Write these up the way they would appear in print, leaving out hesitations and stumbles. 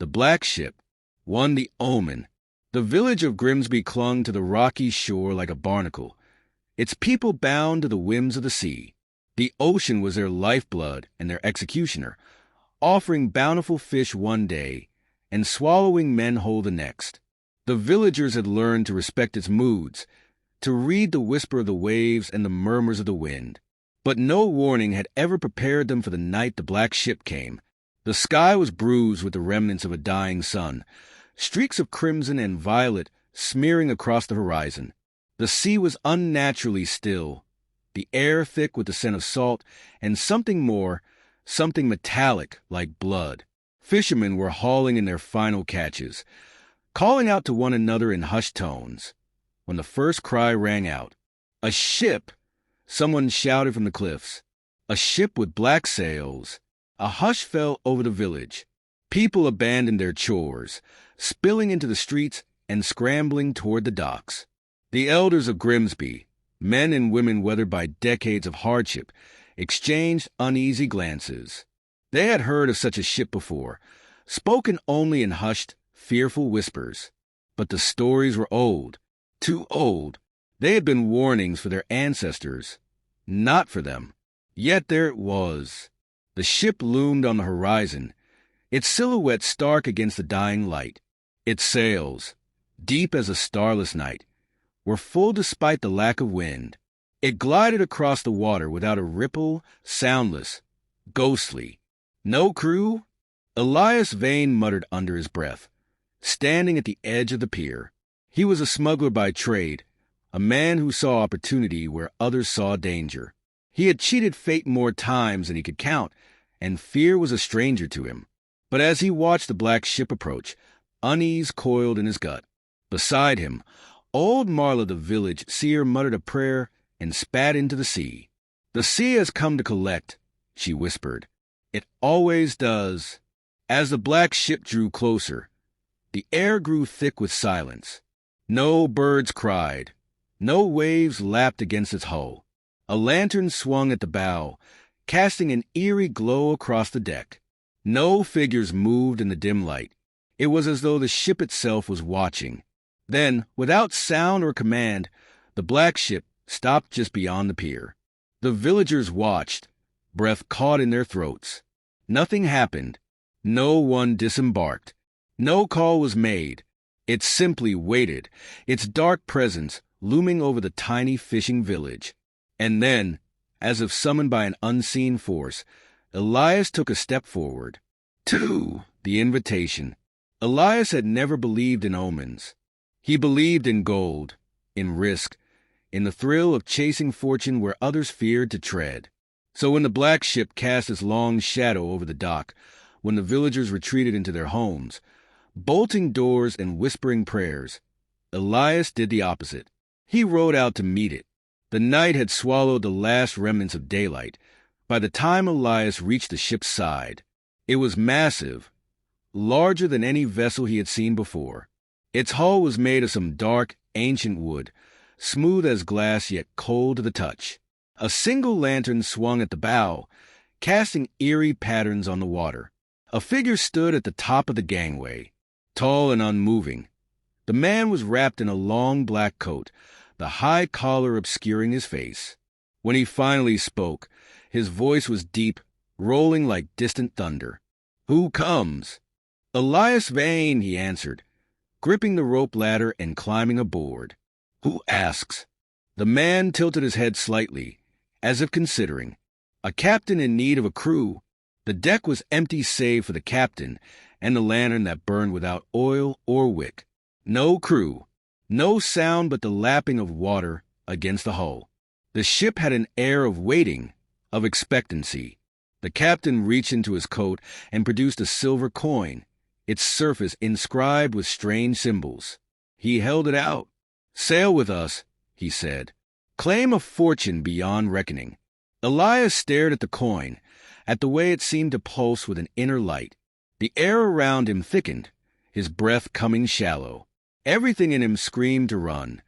The black ship, one the Omen. The village of Grimsby clung to the rocky shore like a barnacle, its people bound to the whims of the sea. The ocean was their lifeblood and their executioner, offering bountiful fish one day and swallowing men whole the next. The villagers had learned to respect its moods, to read the whisper of the waves and the murmurs of the wind. But no warning had ever prepared them for the night the black ship came. The sky was bruised with the remnants of a dying sun, streaks of crimson and violet smearing across the horizon. The sea was unnaturally still, the air thick with the scent of salt, and something more, something metallic like blood. Fishermen were hauling in their final catches, calling out to one another in hushed tones. When the first cry rang out, "A ship!" someone shouted from the cliffs. "A ship with black sails!" A hush fell over the village. People abandoned their chores, spilling into the streets and scrambling toward the docks. The elders of Grimsby, men and women weathered by decades of hardship, exchanged uneasy glances. They had heard of such a ship before, spoken only in hushed, fearful whispers. But the stories were old, too old. They had been warnings for their ancestors, not for them. Yet there it was. The ship loomed on the horizon, its silhouette stark against the dying light. Its sails, deep as a starless night, were full despite the lack of wind. It glided across the water without a ripple, soundless, ghostly. "No crew?" Elias Vane muttered under his breath, standing at the edge of the pier. He was a smuggler by trade, a man who saw opportunity where others saw danger. He had cheated fate more times than he could count, and fear was a stranger to him. But as he watched the black ship approach, unease coiled in his gut. Beside him, old Marla the village seer muttered a prayer and spat into the sea. "The sea has come to collect," she whispered. "It always does." As the black ship drew closer, the air grew thick with silence. No birds cried. No waves lapped against its hull. A lantern swung at the bow, casting an eerie glow across the deck. No figures moved in the dim light. It was as though the ship itself was watching. Then, without sound or command, the black ship stopped just beyond the pier. The villagers watched, breath caught in their throats. Nothing happened. No one disembarked. No call was made. It simply waited, its dark presence looming over the tiny fishing village. And then, as if summoned by an unseen force, Elias took a step forward. To the invitation. Elias had never believed in omens. He believed in gold, in risk, in the thrill of chasing fortune where others feared to tread. So when the black ship cast its long shadow over the dock, when the villagers retreated into their homes, bolting doors and whispering prayers, Elias did the opposite. He rode out to meet it. The night had swallowed the last remnants of daylight by the time Elias reached the ship's side. It was massive, larger than any vessel he had seen before. Its hull was made of some dark, ancient wood, smooth as glass yet cold to the touch. A single lantern swung at the bow, casting eerie patterns on the water. A figure stood at the top of the gangway, tall and unmoving. The man was wrapped in a long black coat, the high collar obscuring his face. When he finally spoke, his voice was deep, rolling like distant thunder. "Who comes?" "Elias Vane," he answered, gripping the rope ladder and climbing aboard. "Who asks?" The man tilted his head slightly, as if considering. "A captain in need of a crew." The deck was empty save for the captain and the lantern that burned without oil or wick. No crew, no sound but the lapping of water against the hull. The ship had an air of waiting, of expectancy. The captain reached into his coat and produced a silver coin, its surface inscribed with strange symbols. He held it out. "Sail with us," he said. "Claim a fortune beyond reckoning." Elias stared at the coin, at the way it seemed to pulse with an inner light. The air around him thickened, his breath coming shallow. Everything in him screamed to run,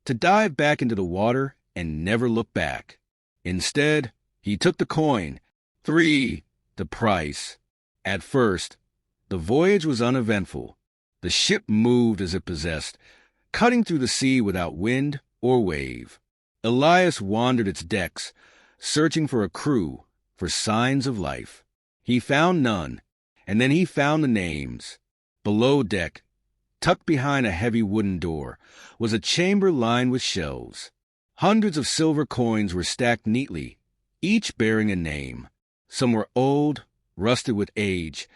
to dive back into the water and never look back. Instead, he took the coin. 3, the price. At first, The voyage was uneventful. The ship moved as if possessed, cutting through the sea without wind or wave. Elias wandered its decks, searching for a crew, for signs of life. He found none, and then he found the names. Below deck, tucked behind a heavy wooden door, was a chamber lined with shelves. Hundreds of silver coins were stacked neatly, each bearing a name. Some were old, rusted with age,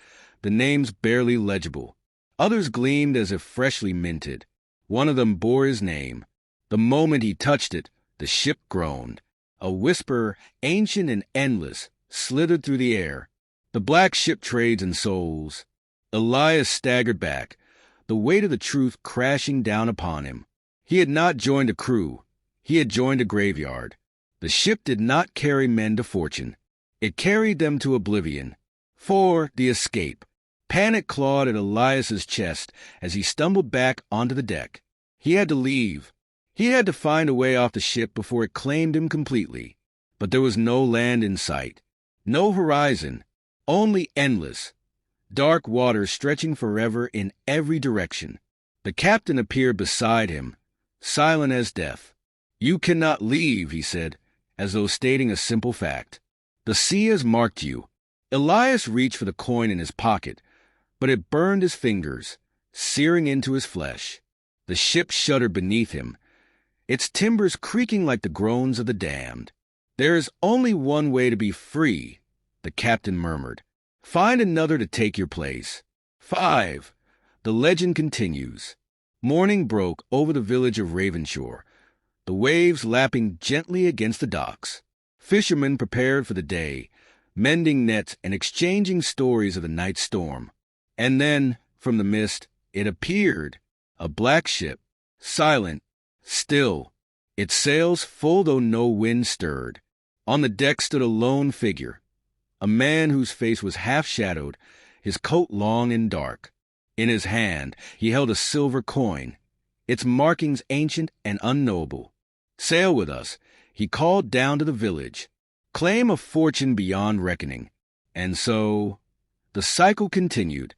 the names barely legible. Others gleamed as if freshly minted. One of them bore his name. The moment he touched it, the ship groaned. A whisper, ancient and endless, slithered through the air. The black ship trades in souls. Elias staggered back, the weight of the truth crashing down upon him. He had not joined a crew. He had joined a graveyard. The ship did not carry men to fortune. It carried them to oblivion. For the escape. Panic clawed at Elias's chest as he stumbled back onto the deck. He had to leave. He had to find a way off the ship before it claimed him completely. But there was no land in sight. No horizon. Only endless. Dark water stretching forever in every direction. The captain appeared beside him, silent as death. "You cannot leave," he said, as though stating a simple fact. "The sea has marked you." Elias reached for the coin in his pocket, but it burned his fingers, searing into his flesh. The ship shuddered beneath him, its timbers creaking like the groans of the damned. "There is only one way to be free," the captain murmured. "Find another to take your place." 5. The legend continues. Morning broke over the village of Ravenshore, the waves lapping gently against the docks. Fishermen prepared for the day, mending nets and exchanging stories of the night storm. And then, from the mist, it appeared, a black ship, silent, still, its sails full though no wind stirred. On the deck stood a lone figure, a man whose face was half-shadowed, his coat long and dark. In his hand he held a silver coin, its markings ancient and unknowable. "Sail with us," he called down to the village. "Claim a fortune beyond reckoning." And so the cycle continued.